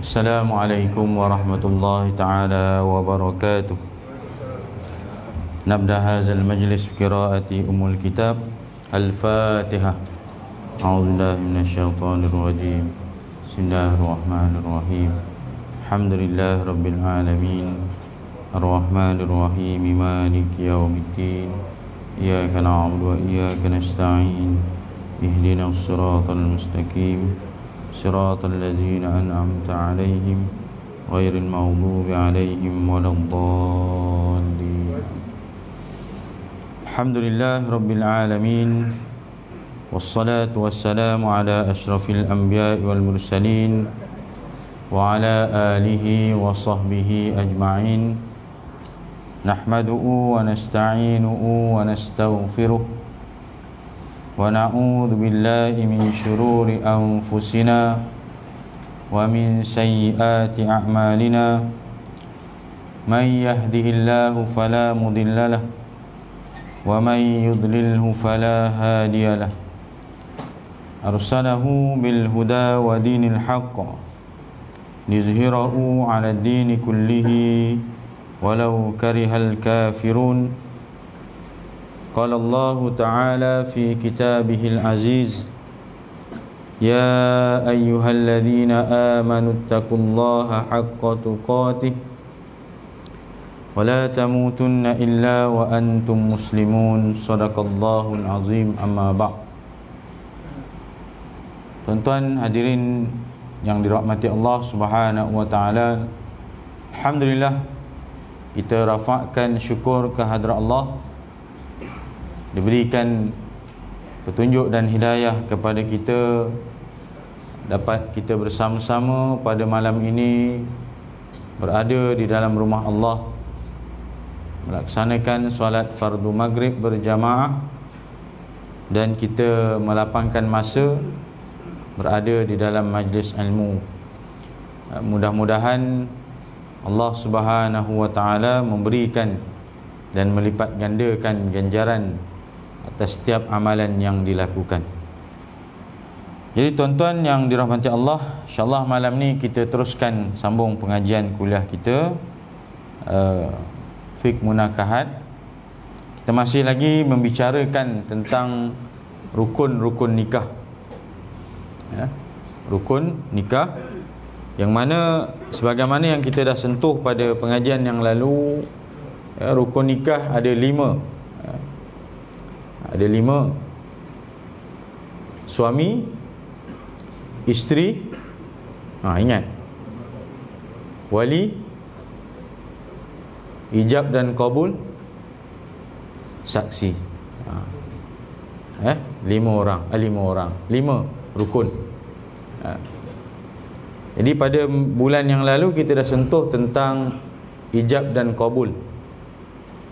Assalamualaikum warahmatullahi ta'ala wabarakatuh. Nabda hazal majlis qiraati umul kitab Al-Fatihah. A'udzubillahi minasyaitonir rajim. Bismillahirrahmanirrahim. Alhamdulillahi rabbil alamin. Ar-Rahmanir Rahim. Maliki yaumiddin. Iyyaka na'budu wa iyyaka nasta'in. Ihdinas siratal mustaqim. Siratal ladzina an'amta 'alaihim ghairil maghdubi 'alaihim waladdallin. Alhamdulillahi rabbil alamin. Wassalatu wassalamu ala asyrafil anbiya'i wal mursalin wa ala alihi wa sahbihi ajma'in. Nahmaduhu wa nasta'inuhu wa nastaghfiruh wa na'udzu billahi min syururi anfusina wa min sayyiati a'malina. May yahdihillahu fala mudilla lahu wa may yudlilhu fala hadiya lahu. Arsalahu bil huda wa dinil haqq liyuzhirahu 'ala ad-dini kullihi walau karihal kafirun. Qala Allah Ta'ala fi kitabihil aziz, ya ayyuhalladzina amanu taqullaha haqqa tuqatih wa la tamutunna illa wa antum muslimun. Shadaqallahul azim. Amma ba'd. Tuan-tuan hadirin yang dirahmati Allah Subhanahu wa taala, alhamdulillah kita rafakkan syukur kehadrat Allah, diberikan petunjuk dan hidayah kepada kita, dapat kita bersama-sama pada malam ini berada di dalam rumah Allah, melaksanakan solat fardu maghrib berjamaah, dan kita melapangkan masa berada di dalam majlis ilmu. Mudah-mudahan Allah Subhanahu wa taala memberikan dan melipat gandakan ganjaran atas setiap amalan yang dilakukan. Jadi tuan-tuan yang dirahmati Allah, insya-Allah malam ni kita teruskan sambung pengajian kuliah kita Fiqh Munakahat. Kita masih lagi membicarakan tentang rukun-rukun nikah. Rukun nikah, yang mana sebagaimana yang kita dah sentuh pada pengajian yang lalu, rukun nikah ada 5. Ada 5: suami, isteri, ingat, wali, ijab dan qabul, saksi. 5 orang, 5 rukun. Jadi pada bulan yang lalu kita dah sentuh tentang ijab dan qabul.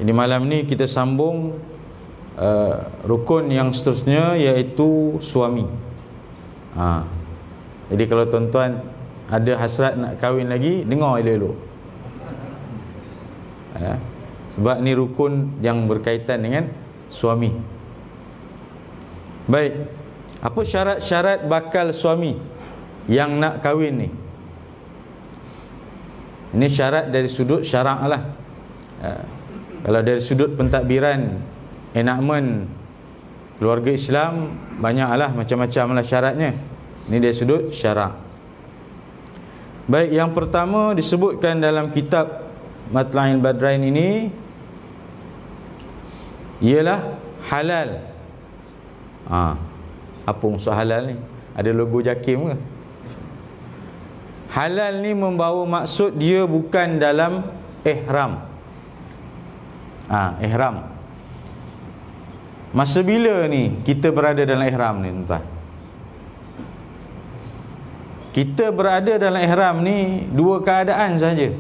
Jadi malam ni kita sambung rukun yang seterusnya, iaitu suami. Jadi kalau tuan-tuan ada hasrat nak kahwin lagi, dengar elok-elok, sebab ni rukun yang berkaitan dengan suami. Baik, apa syarat-syarat bakal suami yang nak kahwin ni? Ini syarat dari sudut syarak lah. Kalau dari sudut pentadbiran, enakmen keluarga Islam, banyaklah, macam-macam lah syaratnya. Ini dari sudut syarak. Baik, yang pertama disebutkan dalam kitab Matla'il Badrain ini ialah halal. Apa maksud halal ni? Ada logo JAKIM ke? Halal ni membawa maksud dia bukan dalam ihram. Ihram. Masa bila ni kita berada dalam ihram ni, tuan-tuan? Kita berada dalam ihram ni 2 keadaan saja.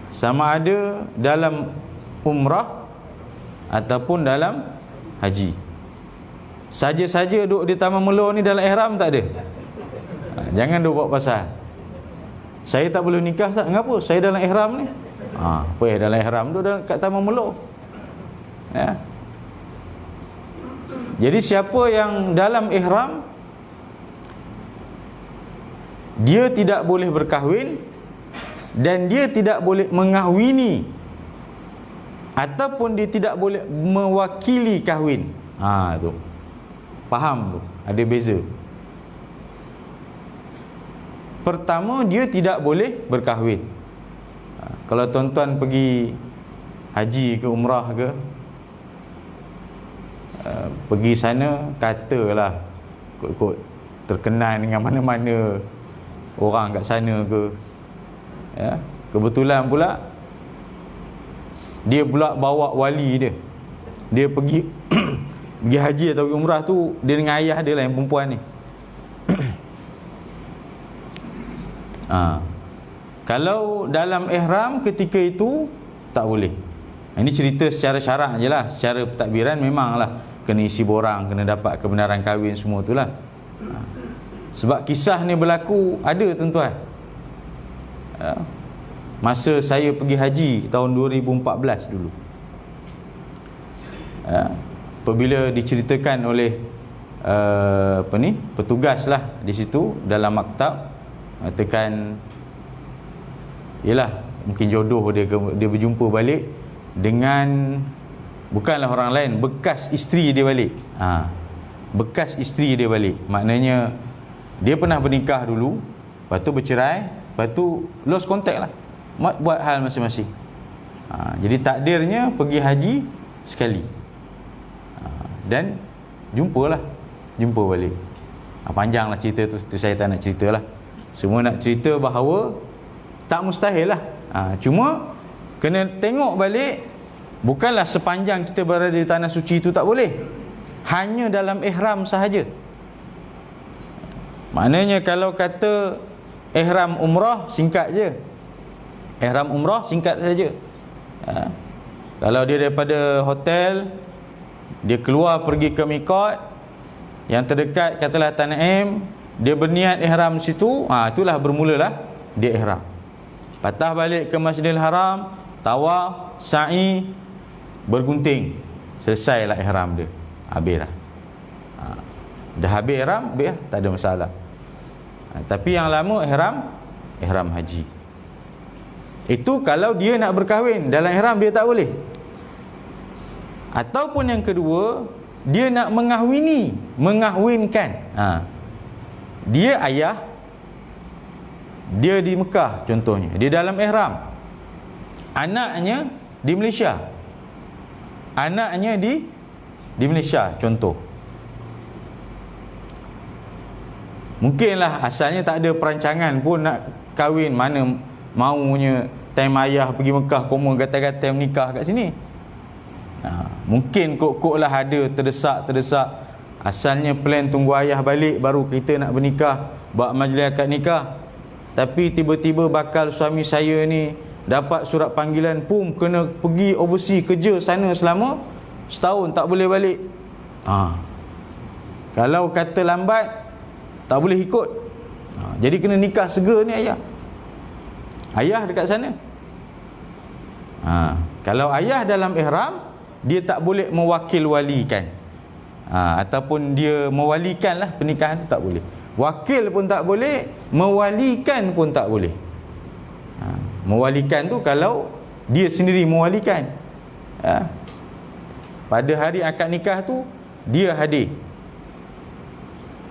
Sama ada dalam umrah ataupun dalam haji. Saja-saja duduk di Taman Melo ni dalam ihram tak ada. Jangan duk buat pasal saya tak boleh nikah, tak? Kenapa? Saya dalam ihram ni. Apa dalam ihram duduk kat Taman Melo? Jadi siapa yang dalam ihram, dia tidak boleh berkahwin dan dia tidak boleh mengahwini ataupun dia tidak boleh mewakili kahwin. Tu. Faham tu? Ada beza. Pertama, dia tidak boleh berkahwin. Kalau tuan-tuan pergi haji ke umrah ke, pergi sana, katalah kot-kot terkenal dengan mana-mana orang kat sana ke, kebetulan pula dia pula bawa wali dia, dia pergi pergi haji atau pergi umrah tu, dia dengan ayah dia lah yang perempuan ni. Kalau dalam ihram ketika itu tak boleh. Ini cerita secara syarak je lah. Secara pentadbiran memanglah kena isi borang, kena dapat kebenaran kahwin semua tu lah. Sebab kisah ni berlaku ada tuan-tuan. Masa saya pergi haji tahun 2014 dulu, apabila diceritakan oleh petugas lah di situ dalam maktab, mengatakan yalah, mungkin jodoh dia berjumpa balik dengan bukanlah orang lain, bekas isteri dia balik. Bekas isteri dia balik. Maknanya dia pernah bernikah dulu, lepas tu bercerai, lepas tu lost contact lah, buat hal masing-masing. Jadi takdirnya pergi haji sekali, dan jumpa balik. Panjanglah cerita tu saya tak nak ceritalah. Semua nak cerita bahawa tak mustahil lah. Cuma kena tengok balik, bukanlah sepanjang kita berada di tanah suci itu tak boleh. Hanya dalam ihram sahaja. Maknanya kalau kata ihram umrah, singkat je. Ihram umrah singkat saja. Kalau dia daripada hotel, dia keluar pergi ke miqat yang terdekat, katalah Tanah Aim, dia berniat ihram situ, itulah bermulalah dia ihram. Patah balik ke Masjidil Haram, tawaf, sa'i, bergunting, selesailah ihram dia. Habislah. Dah habis ihram, habis lah, tak ada masalah. Tapi yang lama ihram haji. Itu kalau dia nak berkahwin, dalam ihram dia tak boleh. Ataupun yang kedua, dia nak mengahwinkan. Dia ayah, dia di Mekah contohnya, dia dalam ihram, anaknya di Malaysia, Malaysia contoh. Mungkinlah asalnya tak ada perancangan pun nak kahwin, mana maunya time ayah pergi Mekah, koma gatal-gatal menikah kat sini. Mungkin kok-kok lah ada terdesak. Asalnya plan tunggu ayah balik baru kita nak bernikah, buat majlis akad nikah. Tapi tiba-tiba bakal suami saya ni dapat surat panggilan, kena pergi overseas kerja sana selama setahun, tak boleh balik. Kalau kata lambat, tak boleh ikut. Jadi kena nikah segera ni ayah dekat sana. Kalau ayah dalam ihram, dia tak boleh mewakil-walikan, ataupun dia mewalikanlah pernikahan tu, tak boleh. Wakil pun tak boleh, mewalikan pun tak boleh. Mewalikan tu kalau dia sendiri mewalikan. Pada hari akad nikah tu dia hadir.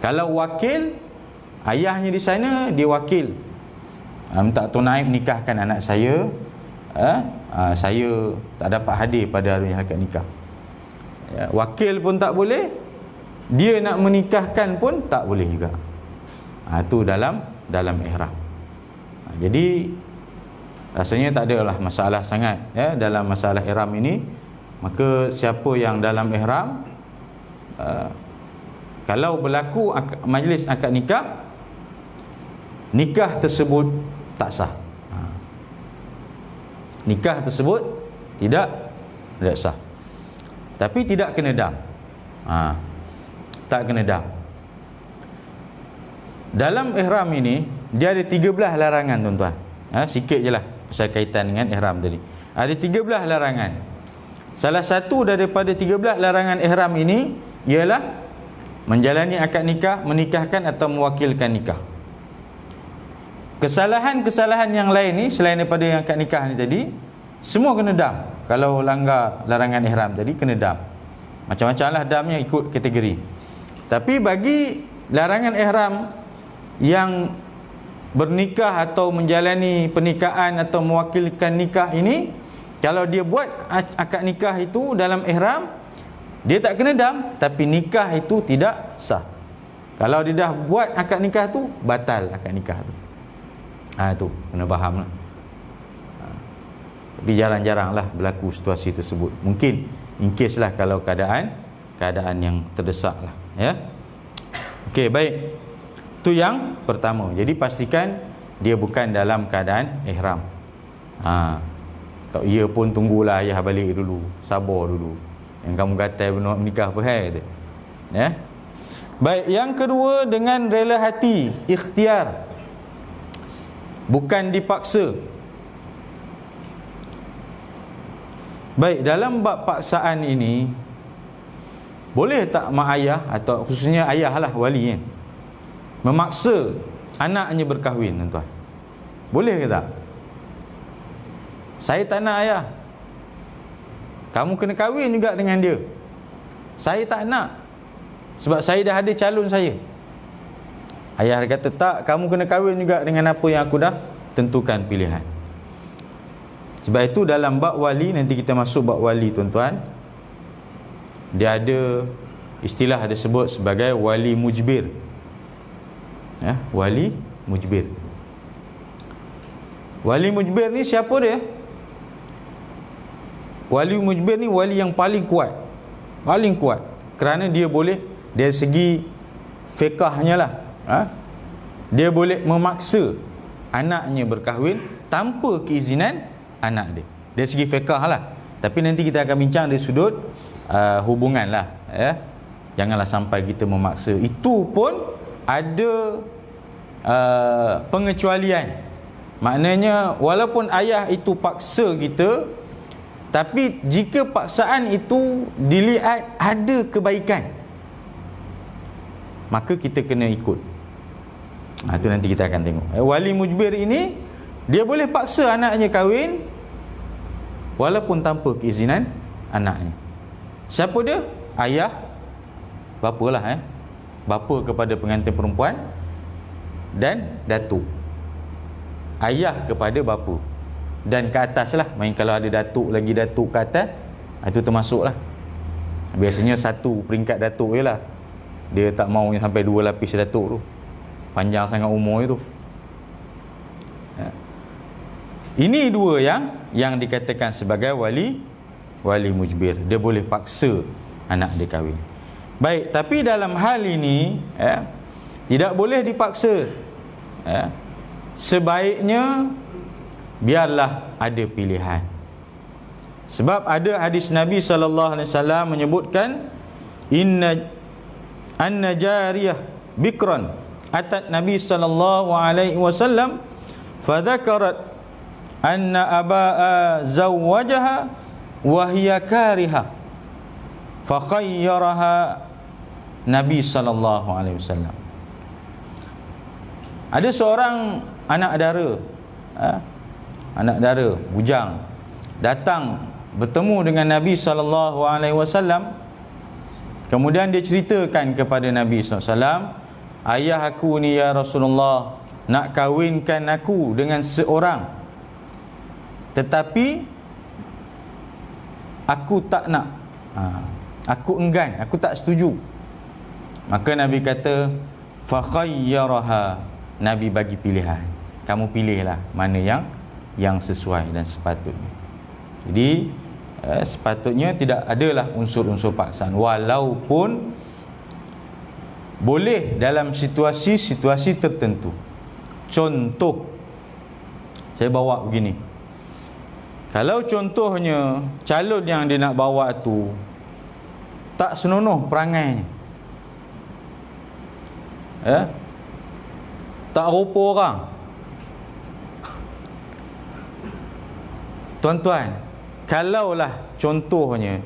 Kalau wakil, ayahnya di sana, dia wakil, minta Tuan Naib nikahkan anak saya, saya tak dapat hadir pada hari akad nikah. Wakil pun tak boleh, dia nak menikahkan pun tak boleh juga. Itu dalam ihram. Jadi rasanya tak adalah masalah sangat dalam masalah ihram ini. Maka siapa yang dalam ihram, kalau berlaku majlis akad nikah, nikah tersebut tak sah. Nikah tersebut tidak sah. Tapi tidak kena dam. Tak kena dam. Dalam ihram ini dia ada 13 larangan tuan-tuan. Sikit je lah pasal kaitan dengan ihram tadi. Ada 13 larangan. Salah satu daripada 13 larangan ihram ini ialah menjalani akad nikah, menikahkan atau mewakilkan nikah. Kesalahan-kesalahan yang lain ni selain daripada yang akad nikah ni tadi, semua kena dam. Kalau langgar larangan ihram tadi kena dam. Macam-macam lah damnya ikut kategori. Tapi bagi larangan ihram yang bernikah atau menjalani pernikahan atau mewakilkan nikah ini, kalau dia buat akad nikah itu dalam ihram, dia tak kena dam, tapi nikah itu tidak sah. Kalau dia dah buat akad nikah tu, batal akad nikah tu. Tu kena faham lah. Tapi jarang-jarang lah berlaku situasi tersebut. Mungkin in case lah kalau keadaan yang terdesak lah, ya. Okey, baik. Itu yang pertama. Jadi pastikan dia bukan dalam keadaan ihram. Kalau ia pun tunggulah ayah balik dulu, sabar dulu. Yang kamu gatal benar menikah apa hai, ya. Baik, yang kedua dengan rela hati, ikhtiar. Bukan dipaksa. Baik, dalam bab paksaan ini, boleh tak mak ayah atau khususnya ayah lah, wali kan, memaksa anaknya berkahwin, tuan-tuan? Boleh ke tak? Saya tak nak ayah, kamu kena kahwin juga dengan dia. Saya tak nak, sebab saya dah ada calon saya. Ayah dia kata, tak, kamu kena kahwin juga dengan apa yang aku dah tentukan pilihan. Sebab itu dalam bab wali, nanti kita masuk bab wali, tuan-tuan, dia ada istilah dia sebut sebagai wali mujbir, ya, wali mujbir. Wali mujbir ni siapa dia? Wali mujbir ni wali yang paling kuat. Paling kuat. Kerana dia boleh, dari segi fiqahnya lah, dia boleh memaksa anaknya berkahwin tanpa keizinan anak dia. Dari segi fiqah lah. Tapi nanti kita akan bincang dari sudut hubungan lah, ya. Janganlah sampai kita memaksa. Itu pun ada pengecualian. Maknanya walaupun ayah itu paksa kita, tapi jika paksaan itu dilihat ada kebaikan, maka kita kena ikut. Itu nanti kita akan tengok. Wali mujbir ini, dia boleh paksa anaknya kahwin walaupun tanpa keizinan anaknya. Siapa dia? Ayah, bapa lah, bapa kepada pengantin perempuan, dan datuk. Ayah kepada bapa, dan ke atas lah. Main kalau ada datuk lagi, datuk ke atas, itu termasuk lah. Biasanya satu peringkat datuk je lah. Dia tak mau sampai 2 lapis datuk tu, panjang sangat umur itu. Ini dua yang dikatakan sebagai wali mujbir. Dia boleh paksa anak dia kahwin. Baik, tapi dalam hal ini, tidak boleh dipaksa. Sebaiknya biarlah ada pilihan. Sebab ada hadis Nabi SAW menyebutkan, anna jariyah bikran atat Nabi SAW fadzakarat anna aba'a zawwajaha wa hiya kariha fakhayyaraha Nabi SAW. Ada seorang anak dara, bujang, datang bertemu dengan Nabi SAW. Kemudian dia ceritakan kepada Nabi SAW, ayah aku ni ya Rasulullah nak kahwinkan aku dengan seorang, tetapi aku tak nak, aku enggan, aku tak setuju. Maka Nabi kata, fakhayyaraha, Nabi bagi pilihan, kamu pilihlah mana yang sesuai dan sepatutnya. Jadi sepatutnya tidak adalah unsur-unsur paksaan, walaupun boleh dalam situasi-situasi tertentu. Contoh, saya bawa begini, kalau contohnya calon yang dia nak bawa tu tak senonoh perangainya, tak rupa orang, tuan-tuan, kalaulah contohnya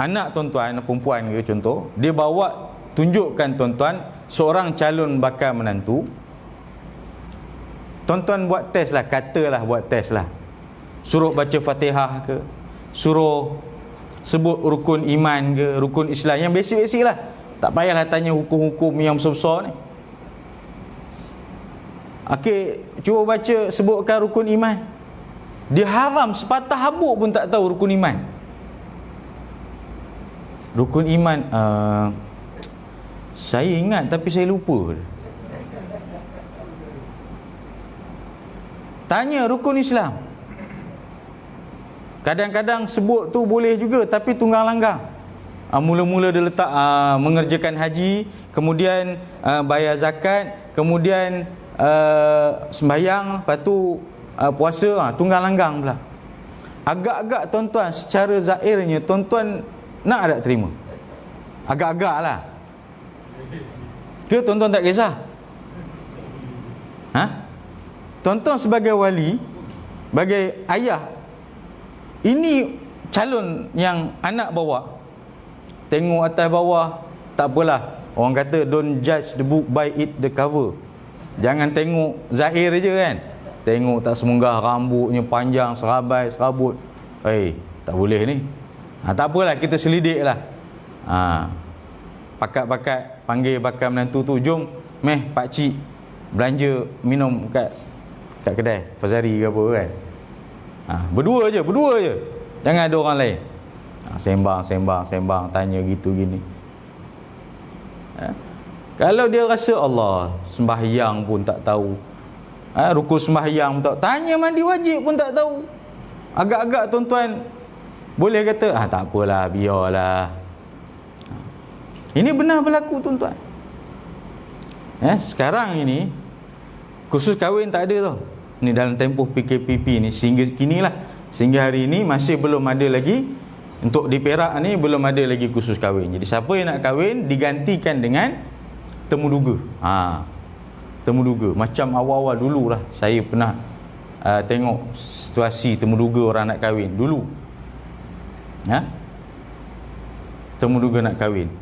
anak tuan-tuan, perempuan ke contoh, dia bawa, tunjukkan tuan-tuan seorang calon bakal menantu, Tuan-tuan buat test lah, katalah buat test lah. Suruh baca Fatihah ke, suruh sebut rukun iman ke, rukun Islam, yang basic-basic lah. Tak payahlah tanya hukum-hukum yang besar-besar ni. Okey, cuba baca, sebutkan rukun iman. Dia haram sepatah habuk pun tak tahu rukun iman. Rukun iman, saya ingat tapi saya lupa. Tanya rukun Islam. Kadang-kadang sebut tu boleh juga, tapi tunggang langgang. Mula-mula dia letak mengerjakan haji, kemudian bayar zakat, kemudian sembahyang, lepas tu puasa, tunggang langgang pula. Agak-agak tuan-tuan, secara zahirnya tuan-tuan nak tak terima? Agak-agak lah. Ke tuan-tuan tak kisah? Tuan-tuan sebagai wali, sebagai ayah, ini calon yang anak bawa, tengok atas bawah, tak apalah. Orang kata don't judge the book by its the cover. Jangan tengok zahir je kan. Tengok tak semunggah, rambutnya panjang, serabai, serabut. Tak boleh ni. Tak apalah, kita selidik lah. Pakat-pakat panggil bakal menantu tu, jom meh pakcik belanja minum kat kedai Fazari ke apa kan. Berdua je. Jangan ada orang lain. Sembang, tanya gitu gini. Kalau dia rasa Allah, sembahyang pun tak tahu, rukun sembahyang pun tak tahu, tanya mandi wajib pun tak tahu, agak-agak tuan-tuan boleh kata tak apalah, biarlah. Ini benar berlaku tuan-tuan. Sekarang ini kursus kahwin tak ada tau. Ni dalam tempoh PKPP ni sehingga hari ini masih belum ada lagi. Untuk di Perak ni belum ada lagi kursus kahwin. Jadi siapa yang nak kahwin digantikan dengan temu duga. Temu duga. Macam awal-awal dululah saya pernah tengok situasi temu duga orang nak kahwin dulu. Temu duga nak kahwin.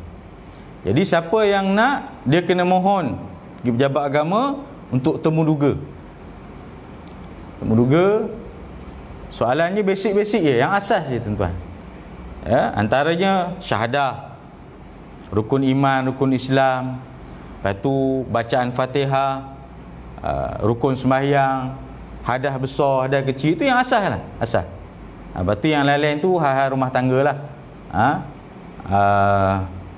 Jadi siapa yang nak, dia kena mohon pergi pejabat agama untuk temu duga. Temu duga, soalannya basic-basic je, yang asas je tuan-tuan. Antaranya syahadah, rukun iman, rukun Islam, lepas tu bacaan Fatihah, rukun sembahyang, hadah besar, hadah kecil, itu yang asas lah, asas. Lepas tu yang lain-lain tu hal-hal rumah tangga lah.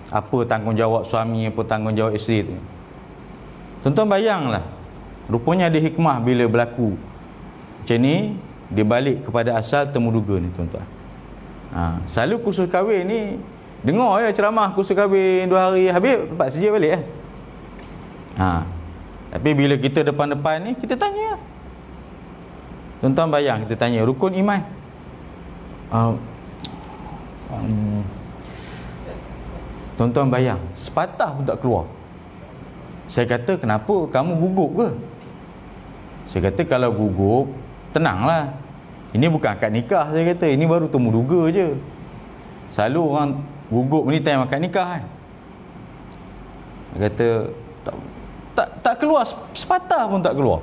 Apa tanggungjawab suami, apa tanggungjawab isteri tu. Tuan-tuan bayanglah, rupanya ada hikmah bila berlaku macam ni, dia balik kepada asal temu duga ni tuan-tuan. Selalu kursus kahwin ni, dengar ya ceramah kursus kahwin 2 hari habis, lepas saja balik Tapi bila kita depan-depan ni, kita tanya. Tuan-tuan bayang, kita tanya rukun iman. Tuan-tuan bayang, sepatah pun tak keluar. Saya kata, kenapa kamu gugup ke? Saya kata, kalau gugup, tenanglah. Ini bukan akad nikah, saya kata. Ini baru temu duga je. Selalu orang gugup ni time akad nikah kan. Dia kata, tak keluar, sepatah pun tak keluar.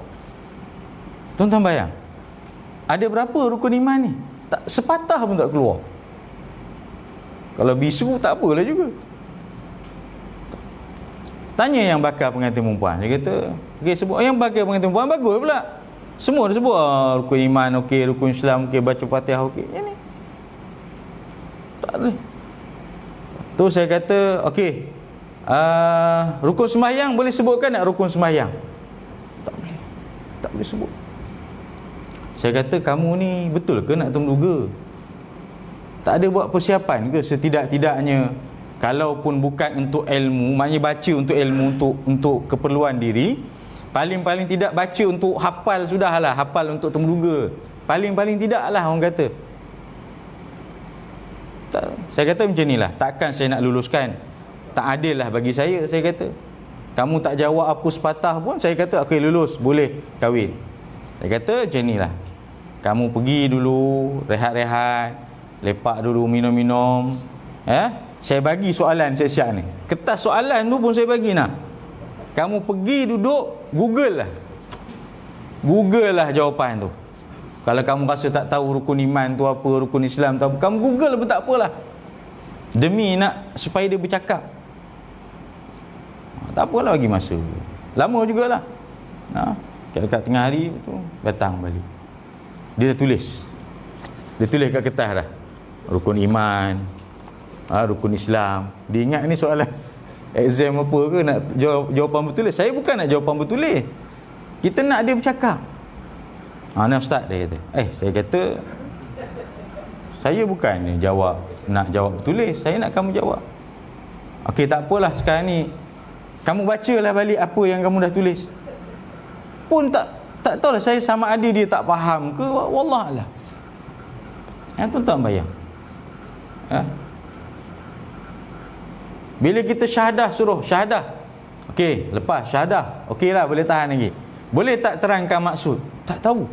Tuan-tuan bayang, ada berapa rukun iman ni? Sepatah pun tak keluar. Kalau bisu tak apalah juga. Tanya yang bakal pengantin perempuan. Dia kata, okey, sebut yang bakal pengantin perempuan bagus pula. Semua dia sebut rukun iman okey, rukun Islam okey, baca Fatihah okey. Ini tak boleh. Tu saya kata, okey, rukun sembahyang boleh sebutkan tak rukun sembahyang? Tak boleh sebut. Saya kata, kamu ni betul ke nak temu duga? Tak ada buat persiapan ke setidak-tidaknya? Kalaupun bukan untuk ilmu, maknanya baca untuk ilmu, untuk keperluan diri, paling-paling tidak baca untuk hafal, sudahlah, hafal untuk temu duga. Paling-paling tidaklah orang kata. Saya kata macam inilah, takkan saya nak luluskan. Tak adil lah bagi saya kata. Kamu tak jawab apa sepatah pun, saya kata okey, lulus, boleh kahwin. Saya kata macam inilah, kamu pergi dulu, rehat-rehat, lepak dulu, minum-minum. Saya bagi soalan siap-siap ni. Kertas soalan tu pun saya bagi nak. Kamu pergi duduk, Google lah. Google lah jawapan tu. Kalau kamu rasa tak tahu rukun iman tu apa, rukun Islam tu apa, kamu Google pun tak apalah. Demi nak supaya dia bercakap. Tak apalah bagi masa. Lama jugalah. Dekat tengah hari tu datang balik. Dia dah tulis. Dia tulis kat kertas dah. Rukun iman, rukun Islam. Dia ingat ni soalan exam apa ke, nak jawapan bertulis. Saya bukan nak jawapan bertulis. Kita nak dia bercakap. Ni ustaz, dia kata. Saya kata saya bukan nak jawab bertulis. Saya nak kamu jawab. Okey, tak apalah sekarang ni kamu bacalah balik apa yang kamu dah tulis. Pun tak tahulah saya sama ada dia tak faham ke, wallahualam. Tuan-tuan bayang. Bila kita syahadah, suruh syahadah. Okey, lepas syahadah, okeylah, boleh tahan lagi. Boleh tak terangkan maksud? Tak tahu.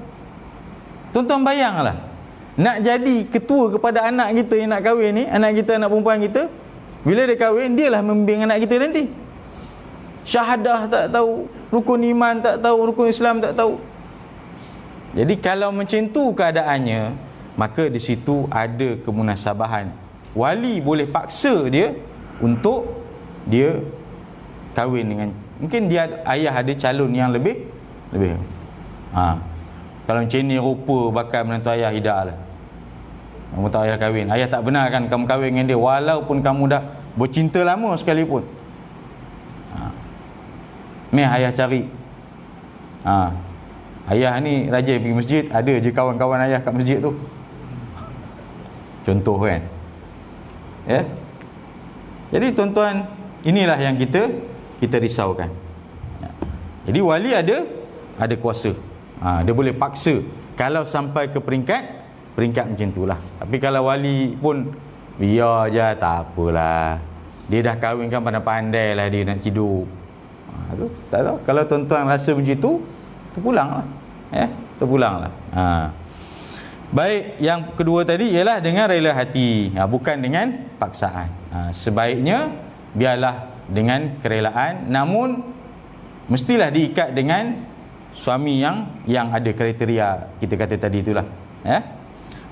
Tuan-tuan bayanglah, nak jadi ketua kepada anak kita yang nak kahwin ni, anak kita, anak perempuan kita, bila dia kahwin, dialah membimbing anak kita nanti. Syahadah tak tahu, rukun iman tak tahu, rukun Islam tak tahu. Jadi kalau macam tu keadaannya, maka di situ ada kemunasabahan. Wali boleh paksa dia untuk dia kahwin dengan, mungkin dia ayah ada calon yang lebih. Kalau macam ni rupa bakal menantu ayah hidak lah. Kamu tak ayah kahwin, ayah tak benarkan kamu kahwin dengan dia walaupun kamu dah bercinta lama sekalipun. Ni ayah cari. Ayah ni rajin pergi masjid, ada je kawan-kawan ayah kat masjid tu. Contoh kan. Ya. Jadi tuan-tuan, inilah yang kita risaukan. Jadi wali ada kuasa. Dia boleh paksa kalau sampai ke peringkat macam itulah. Tapi kalau wali pun biar je, tak apalah. Dia dah kahwin kan, pandai-pandai lah dia nak hidup. Tu tak tahu. Kalau tuan-tuan rasa macam tu, terpulanglah. Terpulanglah. Baik, yang kedua tadi ialah dengan rela hati, bukan dengan paksaan. Sebaiknya biarlah dengan kerelaan, namun mestilah diikat dengan suami yang ada kriteria kita kata tadi itulah.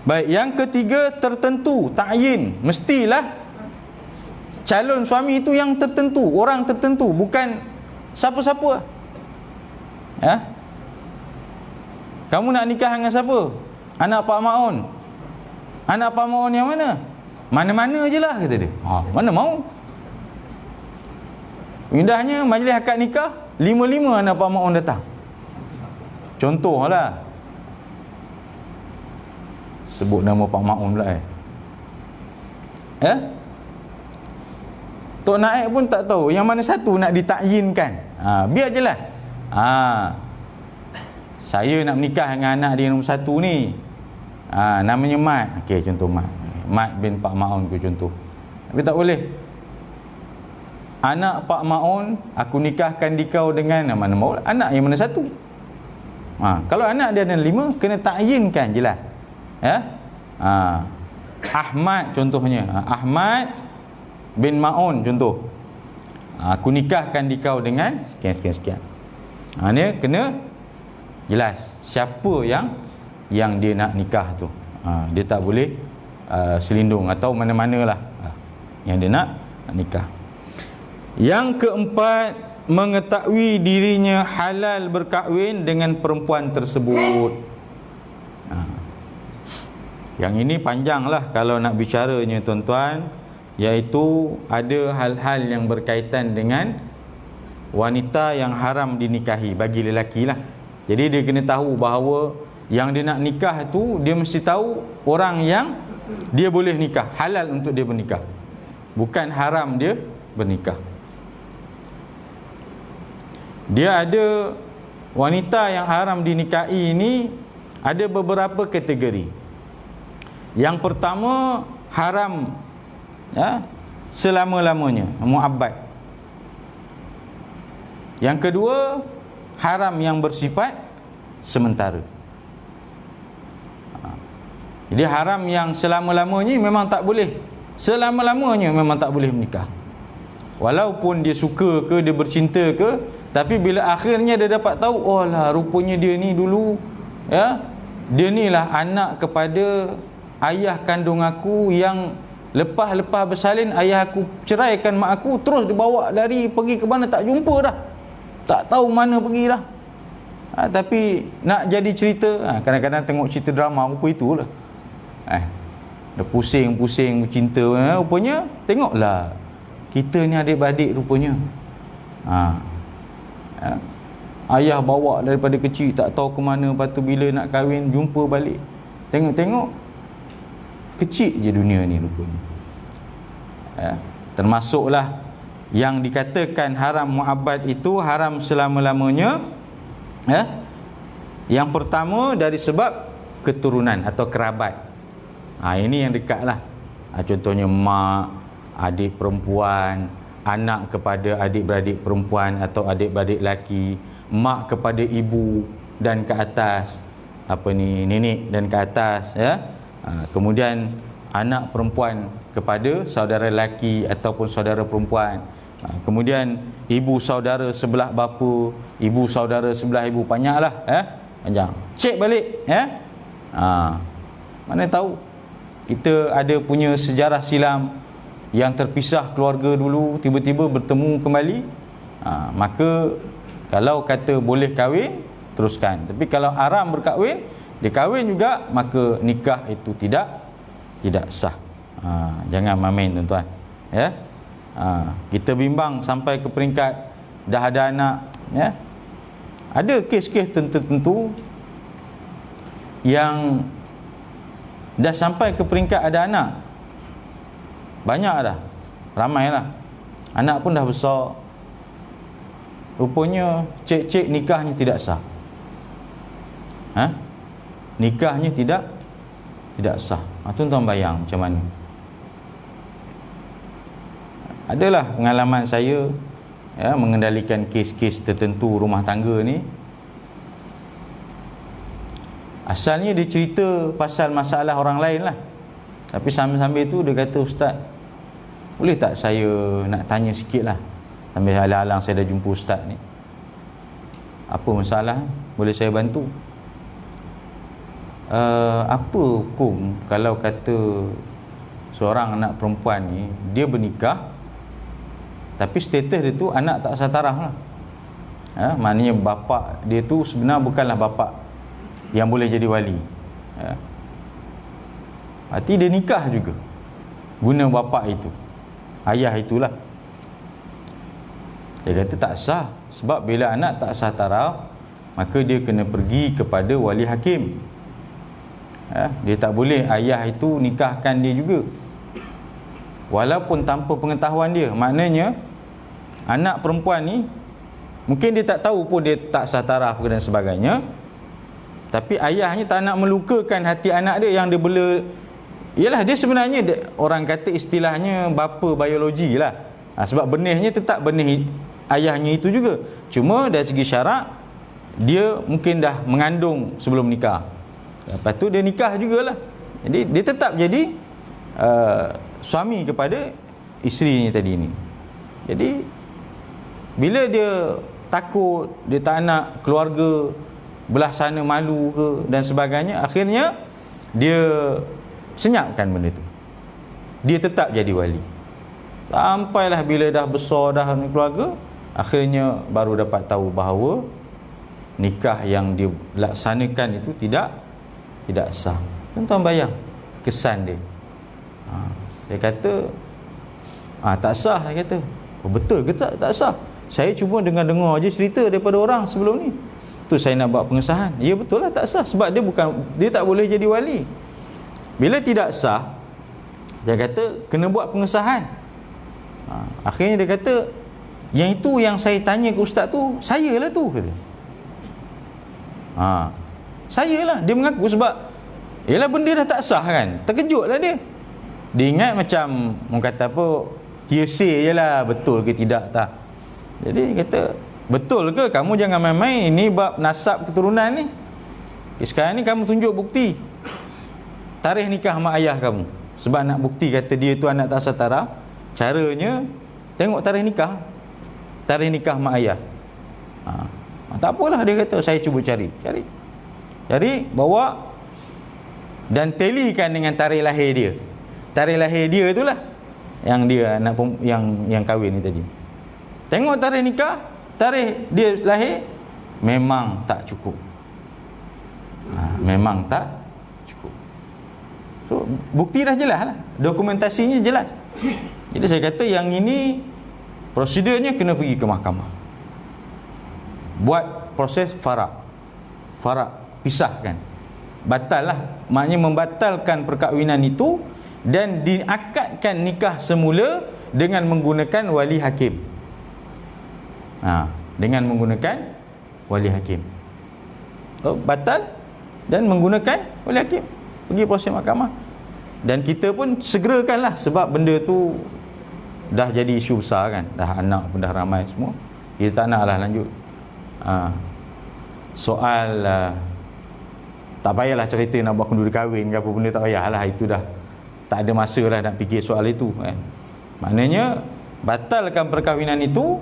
Baik, yang ketiga tertentu, ta'yin. Mestilah calon suami itu yang tertentu, orang tertentu, bukan siapa-siapa. Kamu nak nikah dengan siapa? Anak Pak Maun. Anak Pak Maun yang mana? Mana-mana je lah, kata dia. Mana mau? Indahnya majlis akad nikah, 5 anak Pak Maun datang. Contoh lah. Sebut nama Pak Maun pula Tok Naik pun tak tahu yang mana satu nak ditakyinkan. Biar je lah. Saya nak menikah dengan anak dia nombor 1 ni. Namanya Mat. Okey, contoh Mat bin Pak Maun ke contoh. Tapi tak boleh. Anak Pak Maun, aku nikahkan dikau dengan mana mau. Anak yang mana satu? Kalau anak dia ada 5, kena takyinkan je lah. Ahmad contohnya. Ahmad bin Maun contoh. Aku nikahkan dikau dengan sekian. Ni kena jelas siapa yang dia nak nikah tu. Dia tak boleh selindung atau mana-manalah yang dia nak nikah. Yang keempat, mengetahui dirinya halal berkahwin dengan perempuan tersebut. Yang ini panjanglah kalau nak bicaranya tuan-tuan, iaitu ada hal-hal yang berkaitan dengan wanita yang haram dinikahi bagi lelaki lah. Jadi dia kena tahu bahawa yang dia nak nikah tu, dia mesti tahu orang yang dia boleh nikah, halal untuk dia bernikah, bukan haram dia bernikah. Dia ada wanita yang haram dinikahi ini, ada beberapa kategori. Yang pertama, haram selama-lamanya, muabbad. Yang kedua, haram yang bersifat sementara. Jadi haram yang selama-lamanya memang tak boleh. Selama-lamanya memang tak boleh menikah. Walaupun dia suka ke, dia bercinta ke, Tapi bila akhirnya dia dapat tahu, oh lah rupanya dia ni dulu, ya, dia ni lah anak kepada ayah kandung aku yang lepas bersalin ayah aku ceraikan mak aku, terus dibawa lari pergi ke mana tak jumpa dah, tak tahu mana pergi dah. Tapi nak jadi cerita, kadang-kadang tengok cerita drama rupa itulah. Dah pusing-pusing cinta, rupanya tengoklah kita ni adik-beradik rupanya. Ayah bawa daripada kecil tak tahu ke mana, lepas tu bila nak kahwin jumpa balik, tengok kecil je dunia ni rupanya. Termasuklah yang dikatakan haram muabbad itu haram selama-lamanya. Yang pertama dari sebab keturunan atau kerabat. Ini yang dekat lah. Contohnya mak, adik perempuan, anak kepada adik-beradik perempuan atau adik-beradik lelaki, mak kepada ibu dan ke atas, nenek dan ke atas, ya. Kemudian anak perempuan kepada saudara lelaki ataupun saudara perempuan. Kemudian ibu saudara sebelah bapa, ibu saudara sebelah ibu, banyaklah, panjang. Cek balik, mana tahu kita ada punya sejarah silam yang terpisah keluarga dulu, tiba-tiba bertemu kembali. Maka kalau kata boleh kahwin, teruskan. Tapi kalau haram berkahwin, dia kahwin juga, maka nikah itu tidak sah. Jangan main tuan-tuan, ya. Kita bimbang sampai ke peringkat dah ada anak, ya. Ada kes-kes tertentu yang dah sampai ke peringkat ada anak, banyak dah, ramai lah, anak pun dah besar, rupanya cek nikahnya tidak sah. Nikahnya tidak sah. Tuan-tuan bayang macam mana. Adalah pengalaman saya, ya, mengendalikan kes-kes tertentu rumah tangga ni. Asalnya dia cerita pasal masalah orang lain lah, tapi sambil-sambil tu dia kata, ustaz, boleh tak saya nak tanya sikit lah, sambil alang-alang saya dah jumpa ustaz ni, apa masalah, boleh saya bantu? Apa hukum kalau kata seorang anak perempuan ni dia bernikah tapi status dia tu anak tak sah taraf lah, maknanya bapa dia tu sebenarnya bukanlah bapa yang boleh jadi wali, berarti dia nikah juga guna bapa itu, ayah itulah. Dia kata tak sah, sebab bila anak tak sah taraf, maka dia kena pergi kepada wali hakim. Dia tak boleh ayah itu nikahkan dia juga, walaupun tanpa pengetahuan dia. Maknanya anak perempuan ni mungkin dia tak tahu pun dia tak sah taraf dan sebagainya, tapi ayahnya tak nak melukakan hati anak dia yang dia bela. Yalah, dia sebenarnya orang kata istilahnya bapa biologi lah, sebab benihnya tetap benih ayahnya itu juga, cuma dari segi syarak dia mungkin dah mengandung sebelum nikah, lepas tu dia nikah jugalah. Jadi dia tetap jadi suami kepada isterinya tadi ni. Jadi bila dia takut, dia tak nak keluarga belah sana malu ke dan sebagainya, akhirnya dia senyapkan benda tu, dia tetap jadi wali. Sampailah bila dah besar dah keluarga, akhirnya baru dapat tahu bahawa nikah yang dia laksanakan itu tidak sah. Tuan-tuan bayang kesan dia. Dia kata tak sah. Dia kata, betul ke tak sah? Saya cuma dengar je cerita daripada orang sebelum ni, tu saya nak buat pengesahan. Ya betul lah tak sah, sebab dia tak boleh jadi wali. Bila tidak sah, dia kata kena buat pengesahan. Akhirnya dia kata, yang itu yang saya tanya ke ustaz tu, saya lah tu, kata. Saya lah, dia mengaku, sebab yalah benda dah tak sah kan. Terkejut lah dia. Dia ingat macam orang kata apa, hearsay je lah, betul ke tidak tak. Jadi dia kata, betul ke kamu jangan main-main, ini bab nasab keturunan ni. Sekarang ni kamu tunjuk bukti tarikh nikah mak ayah kamu, sebab nak bukti kata dia tu anak tak sah taraf. Caranya tengok tarikh nikah mak ayah. Tak apalah, dia kata saya cuba cari, bawa dan talikan dengan tarikh lahir dia. Tarikh lahir dia itulah yang dia nak yang kahwin ni tadi. Tengok tarikh nikah, tarikh dia lahir, memang tak cukup. Memang tak cukup. So, bukti dah jelas lah, dokumentasinya jelas. Jadi saya kata yang ini prosedurnya kena pergi ke mahkamah, buat proses farak, pisahkan, batal lah, maknanya membatalkan perkahwinan itu dan diakadkan nikah semula dengan menggunakan wali hakim. Dengan menggunakan wali hakim, batal dan menggunakan wali hakim, pergi proses mahkamah. Dan kita pun segerakanlah, sebab benda tu dah jadi isu besar kan, dah anak pun dah ramai semua, kita tak nak lah lanjut. Soal tak payahlah cerita nak buat kenduri kahwin ke apa benda, tak payahlah, itu dah tak ada masa lah nak fikir soal itu kan. Maknanya batalkan perkahwinan itu,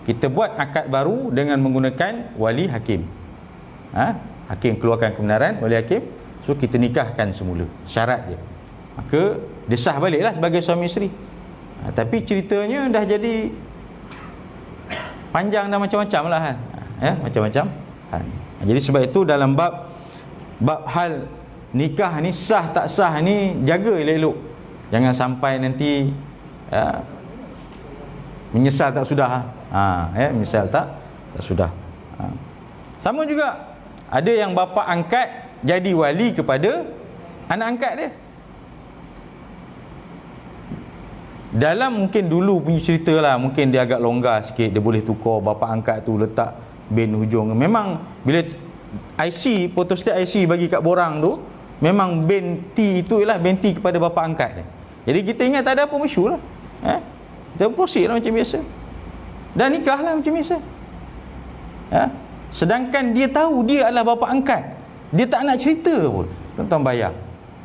kita buat akad baru dengan menggunakan wali hakim. Hakim keluarkan kebenaran, wali hakim, so kita nikahkan semula, syarat dia, maka dia sah baliklah sebagai suami isteri. Tapi ceritanya dah jadi panjang dan macam-macam lah kan, macam-macam. Jadi sebab itu dalam bab hal nikah ni sah tak sah ni, jaga elok-elok, jangan sampai nanti menyesal tak sudah. Menyesal tak sudah. Sama juga ada yang bapa angkat jadi wali kepada anak angkat dia. Dalam mungkin dulu punya cerita lah, mungkin dia agak longgar sikit, dia boleh tukar bapa angkat tu letak bin hujung. Memang bila IC, photostat IC bagi kat borang tu, memang binti itu ialah binti kepada bapa angkat dia. Jadi kita ingat tak ada apa isu lah, kita proceed lah macam biasa, dan nikah lah macam biasa. Sedangkan dia tahu dia adalah bapa angkat, dia tak nak cerita pun tentang bayar,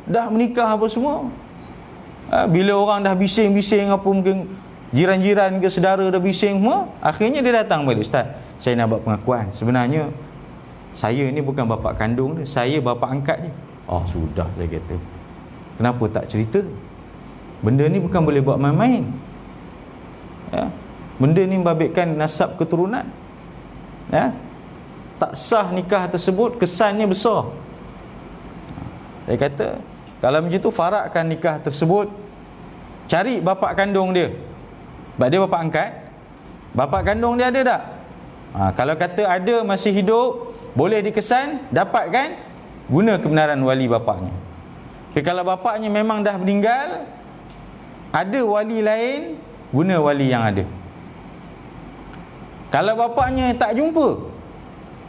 dah menikah apa semua. Bila orang dah bising-bising apa, mungkin jiran-jiran ke saudara dah bising semua, akhirnya dia datang balik, Ustaz, saya nak buat pengakuan, sebenarnya saya ni bukan bapa kandung dia, saya bapa angkat dia. Sudah, saya kata, kenapa tak cerita? Benda ni bukan boleh buat main-main. Benda ni membabitkan nasab keturunan. Tak sah nikah tersebut, kesannya besar. Saya kata, kalau macam tu, farakkan nikah tersebut, cari bapa kandung dia, sebab dia bapa angkat. Bapa kandung dia ada tak? Kalau kata ada, masih hidup, boleh dikesan, dapatkan, guna kebenaran wali bapaknya. Kalau bapaknya memang dah meninggal, ada wali lain, guna wali yang ada. Kalau bapaknya tak jumpa,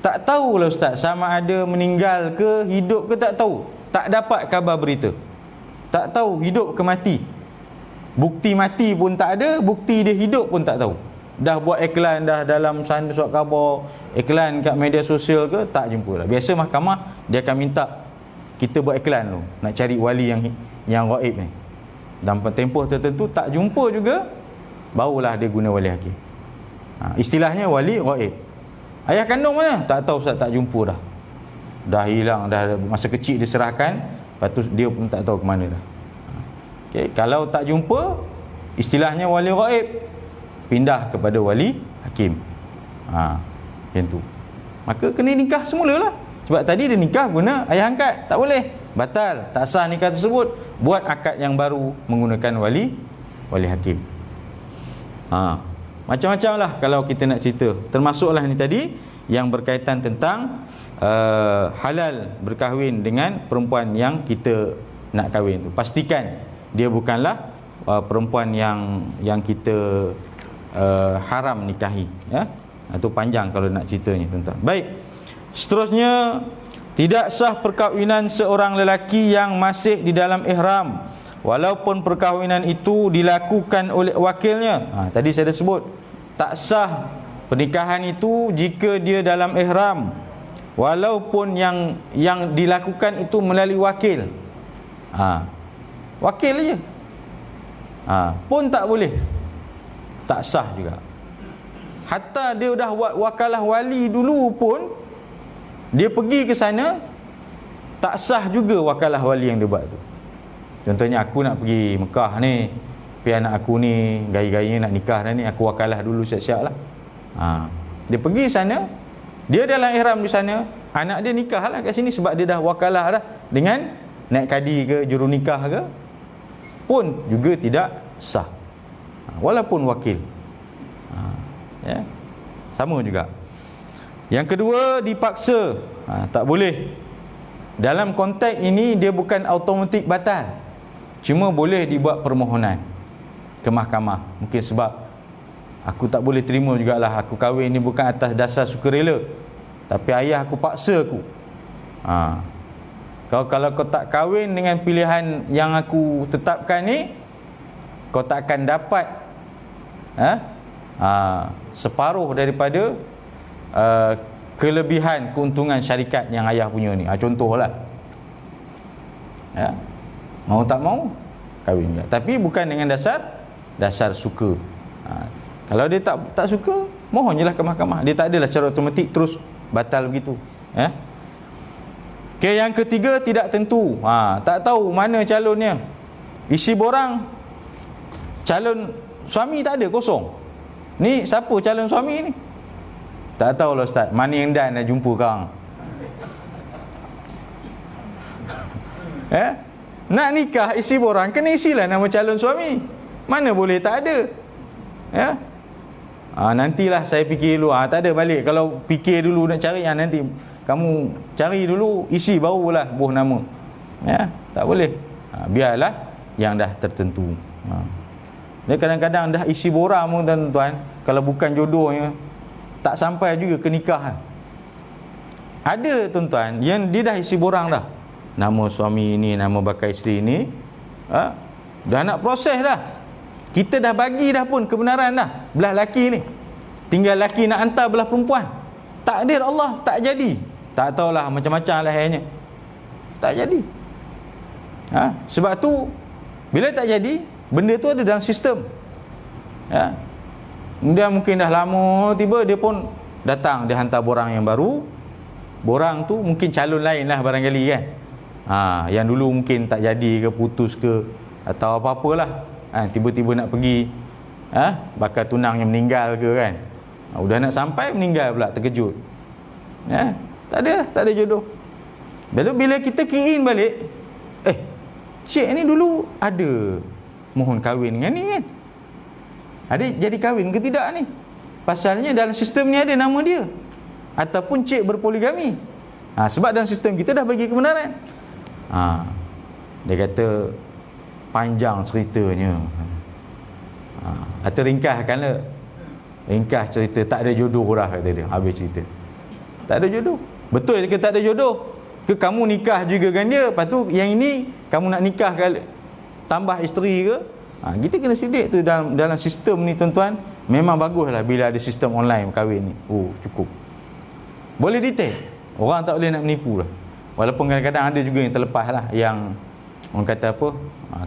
tak tahulah Ustaz sama ada meninggal ke hidup ke, tak tahu, tak dapat khabar berita, tak tahu hidup ke mati, bukti mati pun tak ada, bukti dia hidup pun tak tahu. Dah buat iklan dah dalam surat khabar, iklan kat media sosial ke, tak jumpa lah. Biasa mahkamah dia akan minta kita buat iklan dulu, nak cari wali yang ghaib ni. Dalam tempoh tertentu tak jumpa juga, barulah dia guna wali hakim. Istilahnya wali ghaib. Ayah kandung mana? Tak tahu Ustaz, tak jumpa dah hilang, dah masa kecil diserahkan, lepas tu dia pun tak tahu ke mana dah. Kalau tak jumpa, istilahnya wali ghaib, pindah kepada wali hakim. Macam tu. Maka kena nikah semula lah. Sebab tadi dia nikah guna ayah angkat, tak boleh, batal, tak sah nikah tersebut. Buat akad yang baru menggunakan wali hakim. Macam-macam lah kalau kita nak cerita. Termasuklah ni tadi yang berkaitan tentang halal berkahwin dengan perempuan yang kita nak kahwin tu. Pastikan dia bukanlah perempuan yang kita haram nikahi, Itu panjang kalau nak ceritanya tentang. Baik. Seterusnya, tidak sah perkahwinan seorang lelaki yang masih di dalam ihram, walaupun perkahwinan itu dilakukan oleh wakilnya. Tadi saya dah sebut, tak sah pernikahan itu jika dia dalam ihram, walaupun yang dilakukan itu melalui wakil. Wakil aja, pun tak boleh, tak sah juga. Hatta dia dah wakalah wali dulu pun, dia pergi ke sana, tak sah juga wakalah wali yang dia buat tu. Contohnya aku nak pergi Mekah ni, tapi anak aku ni gaya-gayanya nak nikah dah ni, aku wakalah dulu siap-siap lah. Dia pergi sana, dia dalam ihram di sana, anak dia nikah lah kat sini sebab dia dah wakalah dah dengan naik kadi ke juru nikah ke, pun juga tidak sah walaupun wakil. Ya, sama juga. Yang kedua, dipaksa. Tak boleh. Dalam konteks ini dia bukan automatik batal, cuma boleh dibuat permohonan ke mahkamah. Mungkin sebab aku tak boleh terima jugalah, aku kahwin ni bukan atas dasar sukarela, tapi ayah aku paksa aku. Kalau kau tak kahwin dengan pilihan yang aku tetapkan ni, kau tak akan dapat separuh daripada kelebihan keuntungan syarikat yang ayah punya ni. Contohlah, mau tak mau kahwin juga, tapi bukan dengan dasar suka. Kalau dia tak suka, mohon je lah ke mahkamah. Dia tak adalah secara automatik terus batal begitu. Okay, yang ketiga, tidak tentu. Tak tahu mana calonnya. Isi borang calon suami tak ada, kosong. Ni siapa calon suami ni? Tak tahu lah Ustaz, mana yang dah jumpa kang. Nak nikah isi borang, kena isilah nama calon suami. Mana boleh tak ada. Nantilah saya fikir dulu. Tak ada balik. Kalau fikir dulu nak cari, nanti kamu cari dulu, isi barulah buh nama. Tak boleh. Biarlah yang dah tertentu. Dia kadang-kadang dah isi borang pun tuan-tuan, kalau bukan jodohnya, tak sampai juga ke nikahan. Ada tuan-tuan yang dia dah isi borang dah, nama suami ini, nama bakal isteri ini, dah nak proses dah. Kita dah bagi dah pun kebenaran dah belah laki ni, tinggal laki nak hantar belah perempuan. Takdir Allah tak jadi. Tak tahulah macam-macam lah akhirnya, tak jadi. Sebab tu bila tak jadi, benda tu ada dalam sistem. Dia mungkin dah lama, tiba dia pun datang, dia hantar borang yang baru. Borang tu mungkin calon lain lah barangkali kan. Yang dulu mungkin tak jadi ke, putus ke, atau apa-apalah. Tiba-tiba nak pergi, bakal tunangnya meninggal ke kan. Udah nak sampai meninggal pula, terkejut. Tak ada jodoh. Lalu bila kita kira balik, Syekh ni dulu ada mohon kahwin dengan ni kan, ada jadi kahwin ke tidak ni? Pasalnya dalam sistem ni ada nama dia, ataupun cik berpoligami. Sebab dalam sistem kita dah bagi kebenaran. Dia kata panjang ceritanya, atau ringkaskanlah, ringkas cerita, tak ada jodoh dah kata dia. Habis cerita, tak ada jodoh. Betul ke tak ada jodoh? Ke kamu nikah juga dengan dia, lepas tu yang ini kamu nak nikah tambah isteri ke? Kita kena sidik tu dalam sistem ni tuan-tuan. Memang baguslah bila ada sistem online kahwin ni. Cukup. Boleh detail. Orang tak boleh nak menipu lah. Walaupun kadang-kadang ada juga yang terlepas lah, yang orang kata apa,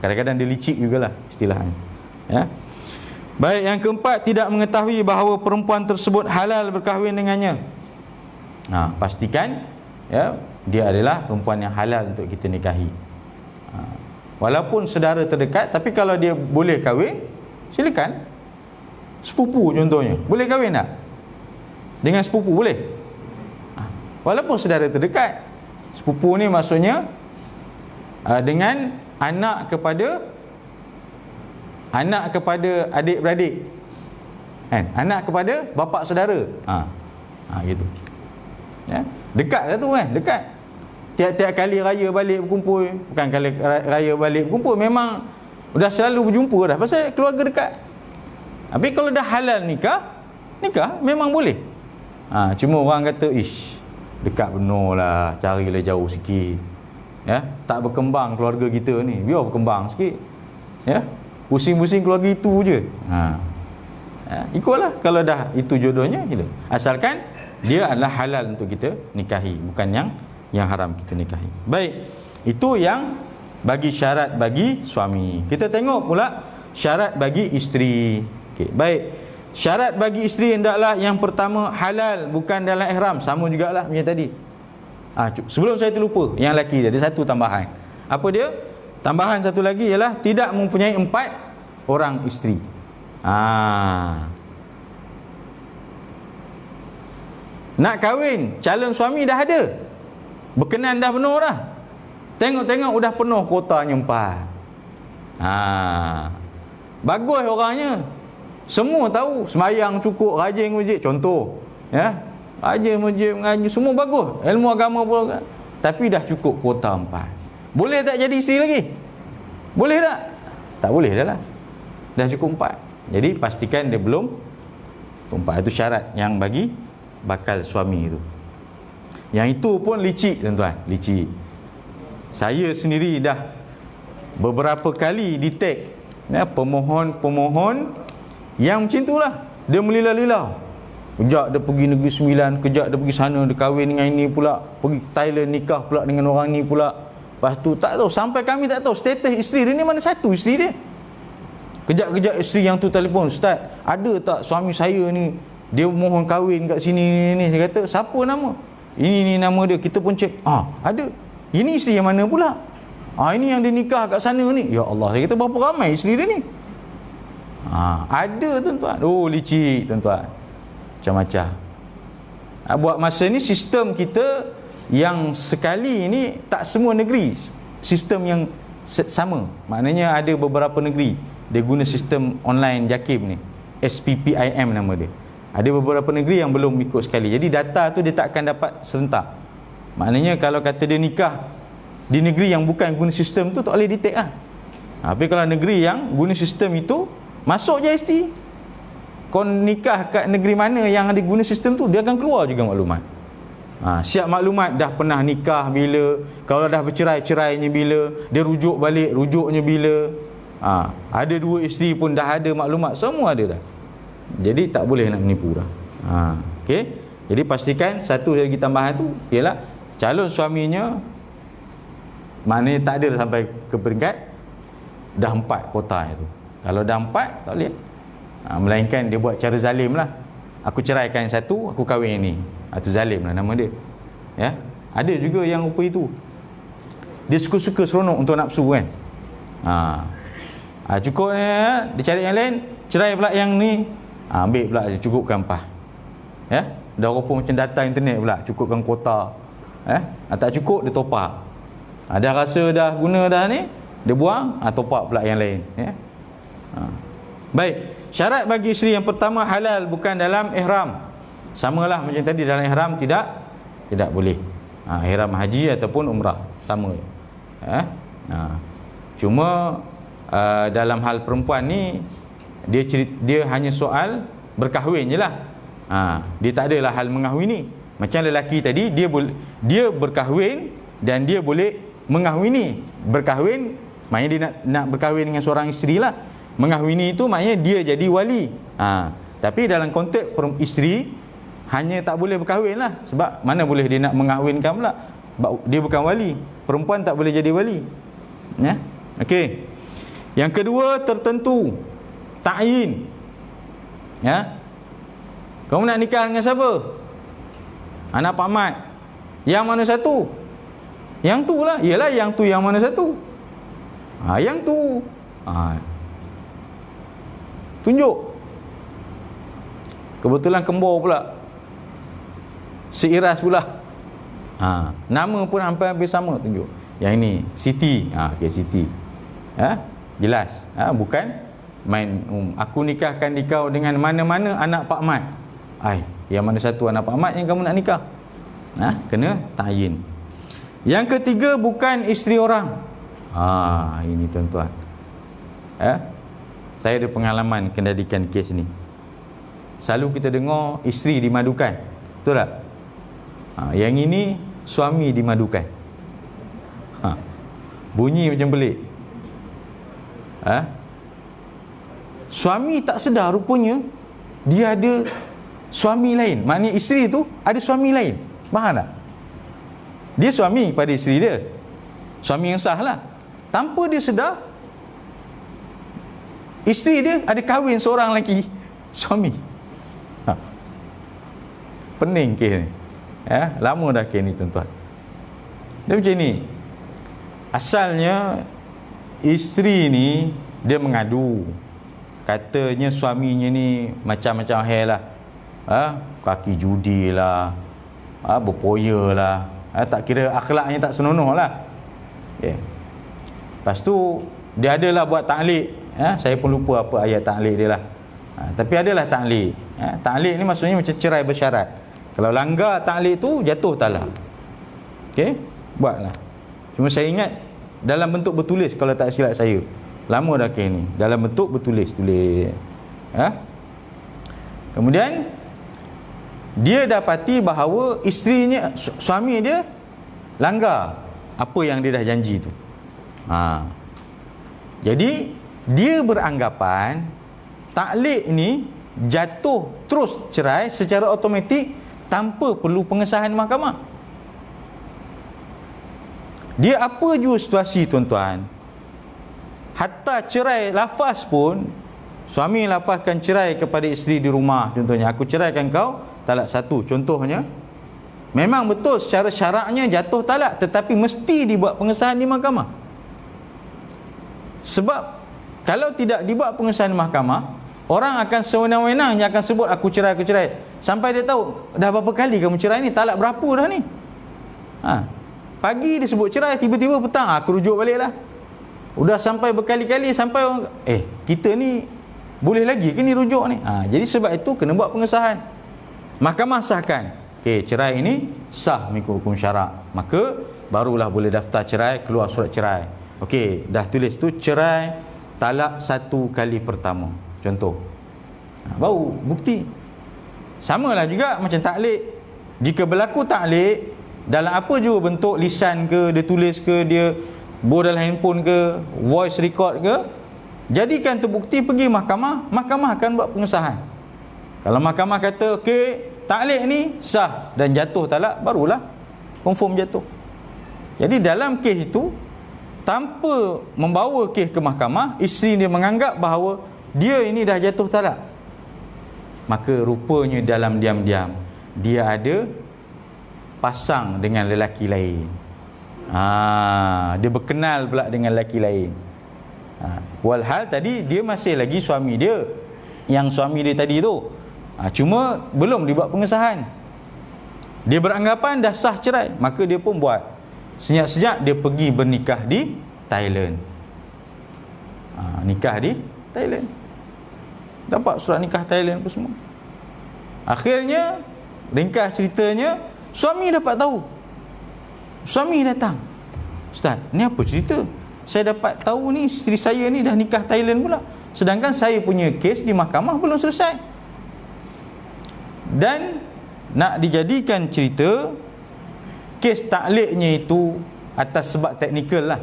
kadang-kadang dia licik jugalah istilahnya. Baik, yang keempat, tidak mengetahui bahawa perempuan tersebut halal berkahwin dengannya. Pastikan dia adalah perempuan yang halal untuk kita nikahi. Walaupun saudara terdekat, tapi kalau dia boleh kahwin, silakan. Sepupu contohnya, boleh kahwin tak? Dengan sepupu boleh? Walaupun saudara terdekat. Sepupu ni maksudnya dengan anak kepada adik-beradik, anak kepada bapa saudara. Gitu. Dekat lah tu kan, dekat. Tiap-tiap kali raya balik berkumpul, bukan kali raya balik berkumpul, memang dah selalu berjumpa dah, pasal keluarga dekat. Tapi kalau dah halal nikah memang boleh. Cuma orang kata, dekat benar lah, carilah jauh sikit. Tak berkembang keluarga kita ni, biar berkembang sikit. Pusing-pusing keluarga itu je. Ikutlah, kalau dah itu jodohnya, asalkan dia adalah halal untuk kita nikahi, bukan yang haram kita nikahi. Baik, itu yang bagi syarat bagi suami. Kita tengok pula syarat bagi isteri. Baik, Syarat bagi isteri hendaklah yang pertama halal, bukan dalam ihram. Sama jugalah macam tadi. Sebelum saya terlupa, yang lelaki dia ada satu tambahan. Apa dia? Tambahan satu lagi ialah tidak mempunyai 4 orang isteri. Nak kahwin, calon suami dah ada, berkenan dah penuh dah. Tengok-tengok dah penuh kuotanya 4. Bagus orangnya, semua tahu, semayang cukup, rajin masjid, contoh ya, rajin masjid, mengaji, semua bagus, ilmu agama pun, tapi dah cukup kuota 4. Boleh tak jadi isteri lagi? Boleh tak? Tak boleh dah lah, dah cukup 4. Jadi pastikan dia belum 4. Itu syarat yang bagi bakal suami itu. Yang itu pun licik tuan-tuan, licik. Saya sendiri dah beberapa kali detect ya, pemohon-pemohon yang macam itulah. Dia melilau-lilau, kejap dia pergi Negeri Sembilan, kejap dia pergi sana, dia kahwin dengan ini pula, pergi Thailand nikah pula dengan orang ni pula. Lepas tu tak tahu, sampai kami tak tahu status isteri dia ni mana satu isteri dia. Kejap-kejap isteri yang tu telefon, "Ustaz, ada tak suami saya ni, dia mohon kahwin kat sini ni." Saya kata, "Siapa nama?" Ini nama dia. Kita pun cek, ada. Ini isteri yang mana pula? Ini yang dia nikah kat sana ni. Ya Allah, saya kata berapa ramai isteri dia ni? Ada tuan-tuan. Oh, licik tuan-tuan, macam-macam. Buat masa ni sistem kita yang sekali ni tak semua negeri sistem yang sama. Maknanya ada beberapa negeri dia guna sistem online JAKIM ni, SPPIM nama dia. Ada beberapa negeri yang belum ikut sekali. Jadi data tu dia tak akan dapat serentak. Maknanya kalau kata dia nikah di negeri yang bukan guna sistem tu, tak boleh detect lah. Tapi kalau negeri yang guna sistem itu, masuk je ST. Kau nikah kat negeri mana yang ada guna sistem tu, dia akan keluar juga maklumat. Siap maklumat dah pernah nikah bila, kalau dah bercerai, cerainya bila, dia rujuk balik, rujuknya bila. Ada 2 isteri pun dah ada maklumat, semua ada dah. Jadi tak boleh nak menipu dah. Okey. Jadi pastikan satu lagi tambahan tu ialah calon suaminya, maknanya tak ada sampai ke peringkat dah 4 kota itu. Kalau dah 4 tak boleh. Melainkan dia buat cara zalim lah. Aku ceraikan satu, aku kahwin yang ni. Itu zalim lah nama dia. Ya. Ada juga yang rupa itu. Dia suka-suka seronok untuk nafsu kan. Cukup dia cari yang lain, cerai pula yang ni. Ambil pula, cukupkan 4. Ya. Dah rupa macam data internet pula, cukupkan kuota. Tak cukup dia top up. Dah rasa dah guna dah ni, dia buang, top up pula yang lain. Ya. Baik, syarat bagi isteri yang pertama halal, bukan dalam ihram. Samalah macam tadi, dalam ihram tidak boleh. Ihram haji ataupun umrah sama. Cuma dalam hal perempuan ni, dia hanya soal berkahwin je lah. Dia tak adalah hal mengahwini. Macam lelaki tadi, dia berkahwin dan dia boleh mengahwini. Berkahwin maknanya dia nak berkahwin dengan seorang isteri lah. Mengahwini itu maknanya dia jadi wali. Tapi dalam konteks isteri, hanya tak boleh berkahwin lah. Sebab mana boleh dia nak mengahwinkan pula, dia bukan wali. Perempuan tak boleh jadi wali. Ya? Okey. Yang kedua, tertentu, ta'yin. Ya? Kamu nak nikah dengan siapa? Anak Pak Mat. Yang mana satu? Yang tu lah. Yelah, yang tu yang mana satu? Yang tu. Tunjuk. Kebetulan kembar pula, seiras pula. Nama pun hampir-hampir sama, tunjuk. Yang ini Siti. Okey, Siti. Jelas. Bukan main aku nikahkan kau dengan mana-mana anak Pak Mat. Yang mana satu anak Pak Mat yang kamu nak nikah? Kena ta'yin. Yang ketiga, bukan isteri orang. Ini tuan-tuan. Saya ada pengalaman kendalikan kes ni. Selalu kita dengar isteri dimadukan, betul tak? Yang ini suami dimadukan. Bunyi macam pelik. Suami tak sedar rupanya dia ada suami lain. Maknanya isteri tu ada suami lain. Faham tak? Dia suami pada isteri dia, suami yang sah lah. Tanpa dia sedar, isteri dia ada kahwin seorang lelaki suami. Pening kes ni. Lama dah kes ni tuan-tuan. Dia macam ni. Asalnya isteri ni dia mengadu. Katanya suaminya ni macam-macam hal lah. Kaki judi lah, berpoya lah, tak kira akhlaknya tak senonoh lah. Lepas tu dia adalah buat ta'liq. Saya pun lupa apa ayat ta'liq dia lah. Tapi adalah ta'liq. Ta'liq ni maksudnya macam cerai bersyarat. Kalau langgar ta'liq tu jatuh talak. Okey, buatlah. Cuma saya ingat dalam bentuk bertulis kalau tak silap saya. Lama dah kes ni. Dalam bentuk bertulis, tulis. Kemudian dia dapati bahawa isterinya, suami dia langgar apa yang dia dah janji tu. Jadi dia beranggapan ta'liq ni jatuh terus cerai secara automatik tanpa perlu pengesahan mahkamah. Dia apa jua situasi tuan-tuan, hatta cerai lafaz pun, suami lafazkan cerai kepada isteri di rumah, contohnya, aku ceraikan kau, talak satu, contohnya, memang betul secara syaraknya jatuh talak, tetapi mesti dibuat pengesahan di mahkamah. Sebab kalau tidak dibuat pengesahan di mahkamah, orang akan sewenang-wenangnya akan sebut aku cerai, sampai dia tahu dah berapa kali kamu cerai ni, talak berapa dah ni. Pagi dia sebut cerai, tiba-tiba petang aku rujuk balik lah. Udah sampai berkali-kali, sampai orang, kita ni boleh lagi ke ni rujuk ni? Jadi sebab itu kena buat pengesahan. Mahkamah sahkan, cerai ini sah mengikut hukum syarak, maka barulah boleh daftar cerai, keluar surat cerai. Dah tulis tu cerai talak satu kali pertama, contoh. Baru bukti. Samalah juga macam ta'liq. Jika berlaku ta'liq dalam apa juga bentuk, lisan ke, dia tulis ke, dia dalam handphone ke, voice record ke, jadikan tu bukti, pergi mahkamah, mahkamah akan buat pengesahan. Kalau mahkamah kata ta'liq ni sah dan jatuh talak, barulah confirm jatuh. Jadi dalam kes itu, tanpa membawa kes ke mahkamah, isteri dia menganggap bahawa dia ini dah jatuh talak, maka rupanya dalam diam-diam dia ada pasang dengan lelaki lain. Dia berkenal pula dengan lelaki lain. Walhal tadi dia masih lagi suami dia, yang suami dia tadi tu, cuma belum dibuat pengesahan. Dia beranggapan dah sah cerai, maka dia pun buat. Senyap-senyap dia pergi bernikah di Thailand. Nikah di Thailand, dapat surat nikah Thailand pun semua. Akhirnya ringkas ceritanya, suami dapat tahu. Suami datang, Ustaz, ni apa cerita? Saya dapat tahu ni isteri saya ni dah nikah Thailand pula, sedangkan saya punya kes di mahkamah belum selesai. Dan nak dijadikan cerita, kes ta'liqnya itu atas sebab teknikal lah.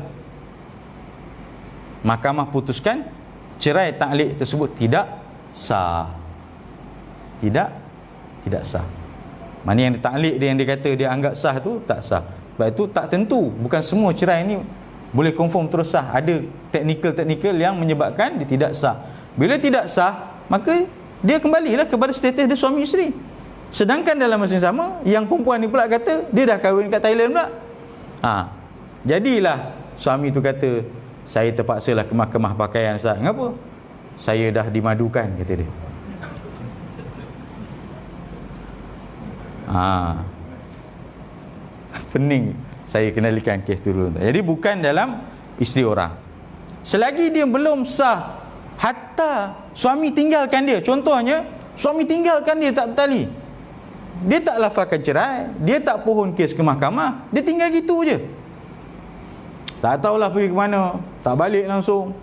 Mahkamah putuskan cerai ta'liq tersebut tidak sah. Tidak sah. Mana yang ta'liq dia, yang dia kata dia anggap sah tu tak sah. Sebab itu tak tentu, bukan semua cerai ni boleh confirm terus sah. Ada teknikal yang menyebabkan dia tidak sah. Bila tidak sah, maka dia kembalilah kepada status dia suami isteri. Sedangkan dalam masa yang sama, yang perempuan ni pula kata dia dah kahwin kat Thailand pula. Jadilah suami tu kata, saya terpaksalah ke mahkamah pakaian, Ustaz. Kenapa? Saya dah dimadukan, kata dia. Pening. Saya kenalikan kes tu dulu. Jadi bukan dalam isteri orang. Selagi dia belum sah, hatta suami tinggalkan dia, contohnya suami tinggalkan dia tak bertali, dia tak lafazkan cerai, dia tak pohon kes ke mahkamah, dia tinggal gitu je, tak tahulah pergi ke mana, tak balik langsung,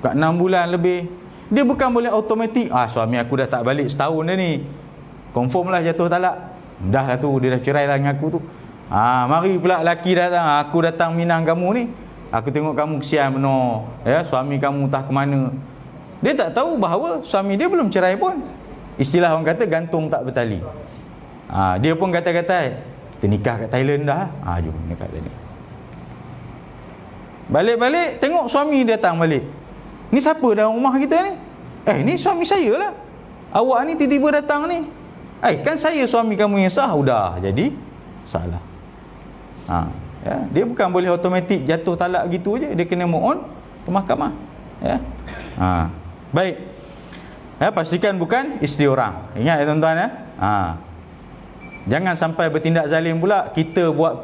kat 6 bulan lebih, dia bukan boleh automatik, suami aku dah tak balik setahun dah ni, confirm lah jatuh talak, dah lah tu, dia dah cerai lah dengan aku tu. Mari pula laki datang, aku datang minang kamu ni, aku tengok kamu kesian benar, suami kamu tak ke mana. Dia tak tahu bahawa suami dia belum cerai pun. Istilah orang kata gantung tak bertali. Dia pun kata-kata, kita nikah kat Thailand dah. Jom nikah kat Thailand. Balik-balik tengok suami dia datang balik. Ni siapa dalam rumah kita ni? Ni suami saya lah. Awak ni tiba-tiba datang ni. Kan saya suami kamu yang sah, udah jadi salah. Ya, dia bukan boleh automatik jatuh talak gitu je, dia kena move on ke mahkamah. Ya. Baik. Pastikan bukan isteri orang. Ingat ya tuan-tuan ya. Jangan sampai bertindak zalim pula. Kita buat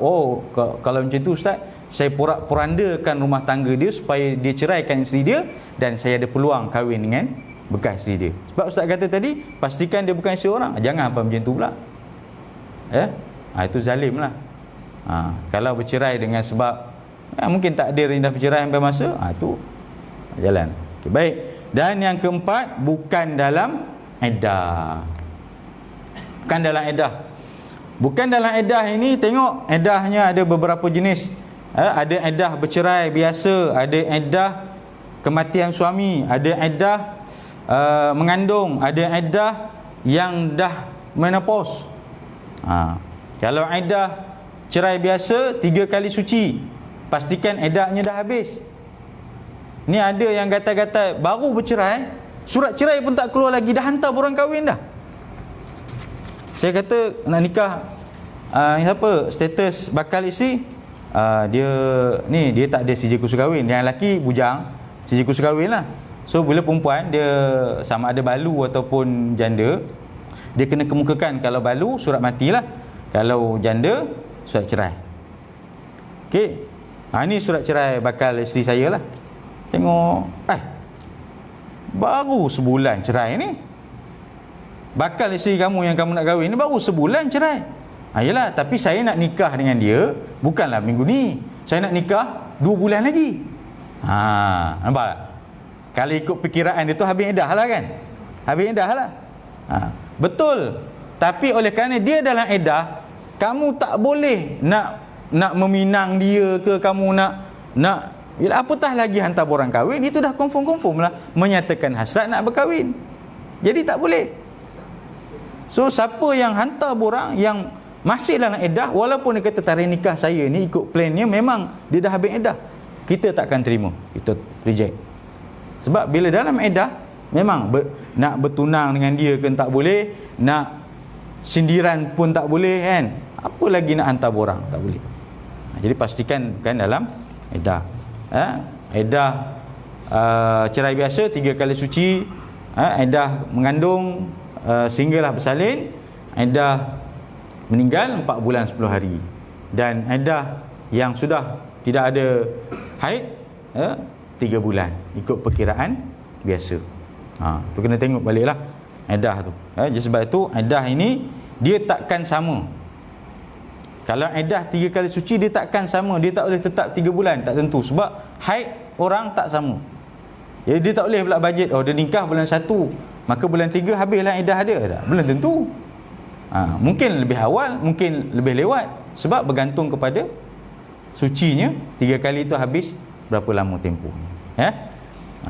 kalau macam tu ustaz, saya porandakan rumah tangga dia supaya dia ceraikan isteri dia dan saya ada peluang kahwin dengan bekas isteri dia. Sebab ustaz kata tadi, pastikan dia bukan isteri orang. Jangan apa macam tu pula. Ya. Itu zalim lah. Kalau bercerai dengan sebab mungkin takdir indah bercerai sampai masa, itu jalan. Okay, baik. Dan yang keempat, bukan dalam iddah. Bukan dalam iddah. Bukan dalam iddah ini, tengok iddahnya ada beberapa jenis. Ada iddah bercerai biasa, ada iddah kematian suami, ada iddah mengandung, ada iddah yang dah menopause. Kalau iddah cerai biasa 3 kali suci, pastikan iddahnya dah habis. Ni ada yang gatal-gatal baru bercerai, surat cerai pun tak keluar lagi, dah hantar borang kahwin dah. Saya kata nak nikah siapa status bakal isteri, dia tak ada sijil kursus kahwin. Yang lelaki bujang, sijil kursus kahwin lah. So bila perempuan dia sama ada balu ataupun janda, dia kena kemukakan. Kalau balu surat matilah, kalau janda surat cerai. Okey. Ni surat cerai bakal isteri saya lah. Tengok, baru sebulan cerai ni. Bakal isteri kamu yang kamu nak kahwin ni baru sebulan cerai. Yelah, tapi saya nak nikah dengan dia bukanlah minggu ni. Saya nak nikah 2 bulan lagi. Nampak tak? Kalau ikut perkiraan dia tu habis iddah lah kan? Habis iddah lah. Betul. Tapi oleh kerana dia dalam iddah, kamu tak boleh nak meminang dia ke, kamu nak apatah lagi hantar borang kahwin. Itu dah confirm lah menyatakan hasrat nak berkahwin. Jadi tak boleh. So siapa yang hantar borang yang masih dalam iddah, walaupun dia kata tarikh nikah saya ni ikut plannya memang dia dah habis iddah, kita takkan terima, kita reject. Sebab bila dalam iddah memang nak bertunang dengan dia kan tak boleh, nak sindiran pun tak boleh kan, apa lagi nak hantar borang, tak boleh. Jadi pastikan bukan dalam iddah. Iddah cerai biasa 3 kali suci, iddah mengandung sehinggalah bersalin, iddah meninggal 4 bulan 10 hari, dan iddah yang sudah tidak ada haid 3 bulan ikut perkiraan biasa. Tu kena tengok baliklah iddah tu. Jadi sebab itu iddah ini dia takkan sama. Kalau iddah 3 kali suci dia takkan sama, dia tak boleh tetap 3 bulan, tak tentu. Sebab haid orang tak sama. Jadi dia tak boleh pula bajet, dia nikah bulan 1, maka bulan 3 habislah iddah dia. Tak, belum tentu. Mungkin lebih awal, mungkin lebih lewat, sebab bergantung kepada sucinya. 3 kali itu habis berapa lama tempohnya.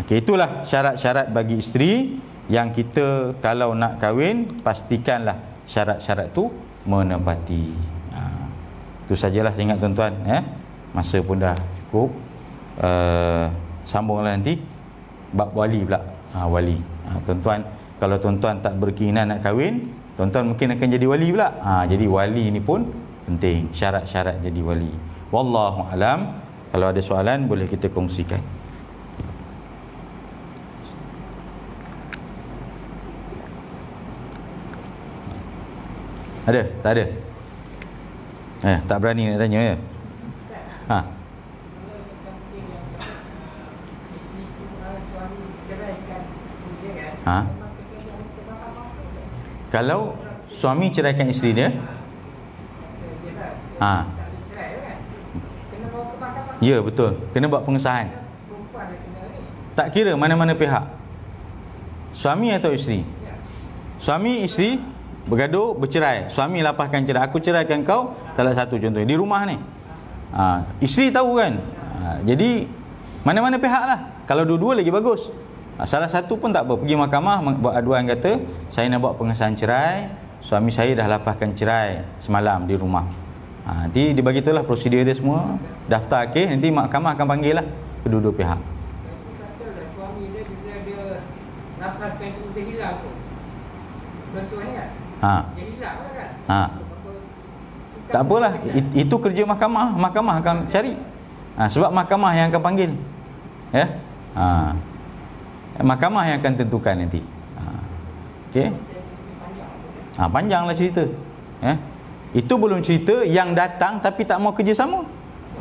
Okay, itulah syarat-syarat bagi isteri yang kita kalau nak kahwin, pastikanlah syarat-syarat tu menepati. Itu sajalah saya ingat tuan-tuan. Masa pun dah cukup. Sambunglah nanti bab wali pula. Wali. Tuan-tuan, kalau tuan-tuan tak berkeinginan nak kahwin, tuan-tuan mungkin akan jadi wali pula. Jadi wali ni pun penting, syarat-syarat jadi wali. Wallahu alam. Kalau ada soalan boleh kita kongsikan. Ada? Tak ada? Tak berani nak tanya ya? Kalau suami ceraikan isteri dia, ya betul, kena buat pengesahan. Tak kira mana-mana pihak, suami atau isteri. Suami isteri bergaduh, bercerai, suami lapaskan cerai, aku ceraikan kau, salah satu contoh di rumah ni. Isteri tahu kan. Jadi mana-mana pihak lah. Kalau dua-dua lagi bagus. Salah satu pun tak apa, pergi mahkamah buat aduan, kata saya nak buat pengesahan cerai, suami saya dah lapaskan cerai semalam di rumah. Nanti dibagitulah prosedur dia semua, daftar kes, nanti mahkamah akan panggil lah kedua-dua pihak. Suami dia bila dia lapaskan itu dia hilang tu, contohnya ha. Tak apalah, itu kerja mahkamah. Mahkamah akan cari. Sebab mahkamah yang akan panggil. Ya. Mahkamah yang akan tentukan nanti. Okey. Panjanglah cerita. Itu belum cerita yang datang tapi tak mau kerjasama.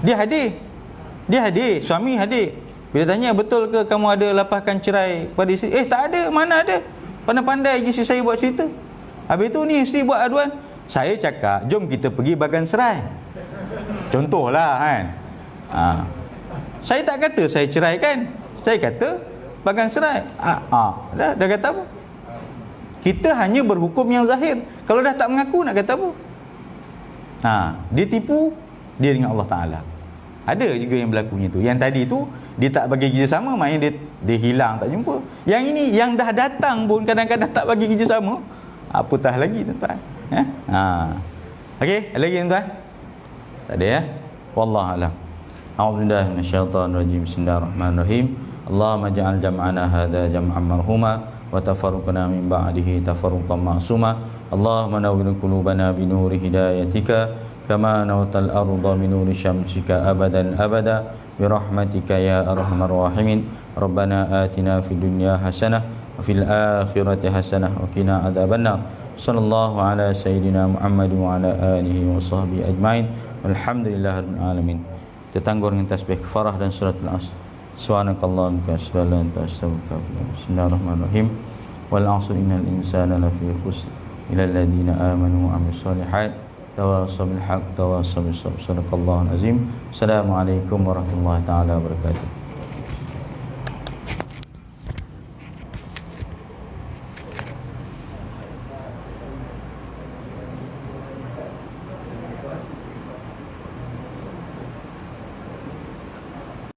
Dia hadir. Suami hadir. Bila tanya, betul ke kamu ada lapahkan cerai pada isteri? Tak ada. Mana ada? Pandai-pandai je si saya buat cerita. Habis tu ni isteri buat aduan. Saya cakap, jom kita pergi bagan serai. Contohlah kan. Saya tak kata saya ceraikan. Saya kata bagan serai. Dah kata apa? Kita hanya berhukum yang zahir. Kalau dah tak mengaku nak kata apa? Dia tipu dia dengan Allah Ta'ala. Ada juga yang berlakunya tu. Yang tadi tu dia tak bagi kerjasama, maknanya dia hilang, tak jumpa. Yang ini yang dah datang pun kadang-kadang tak bagi kerjasama. Apatah lagi tuan-tuan. Okey, ada lagi tuan-tuan? Tak ada ya? Wallahu a'lam. A'udzubillahi minasyaitonir rajim. Bismillahirrahmanirrahim. Allahumma ja'al jam'ana hadza jam'an marhuma wa tafarruqana min ba'dihi tafarruqan ma'suma. Allahumma nawwir qulubana bi nuri hidayatika kama nawtal arda bi nuri syamsika abadan abada bi rahmatika ya arhamar rahimin. Rabbana atina fid dunya hasanah wa fil akhirati hasanah wa qina adzabannar. Sallallahu ala sayyidina Muhammad wa ala alihi wa sahbihi ajmain. Walhamdulillahirabbil alamin. Kita tangguh dengan tasbih kafarah dan suratul asr. Subhanakallahumma wa bihamdika. Bismillahirrahmanirrahim. Wal 'asri innal insana lafi khusr illa alladhina amanu wa 'amilus solihat tawassaw bil haqq tawassaw bis sabr. Sadaqallahul azim. Assalamualaikum warahmatullahi taala wabarakatuh.